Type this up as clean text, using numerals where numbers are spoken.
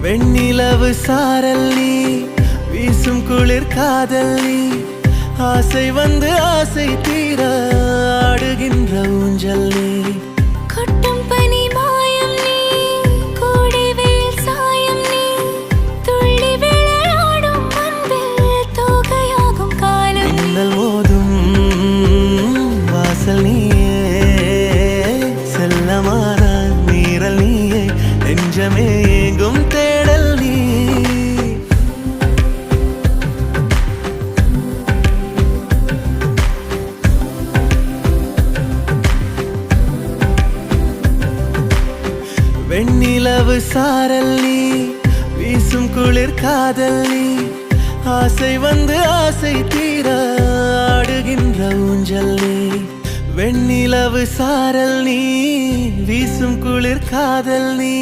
வெண்ணிலவு சாரல் நீ, வீசும் குளிர் காதல் நீ, ஆசை வந்து ஆசை தீர ஆடுகின்ற ஊஞ்சல் நீ. கொட்டும் பனி மாயம் நீ, கோடை வெயில் சாயம் நீ, துள்ளி விளையாடும் அன்பில் தோகையாகும் காலம். மின்னல் மோதும் வாசல் நீயே, செல்லமான மீறல் நீயே, நெஞ்சமே எங்கும் தேடல் நீ. வெண்ணிலவு சாரல் நீ, வீசும் குளிர் காதல் நீ, ஆசை வந்து ஆசை தீர ஆடுகின்ற ஊஞ்சல் நீ. வெண்ணிலவு சாரல் நீ, வீசும் குளிர் காதல் நீ,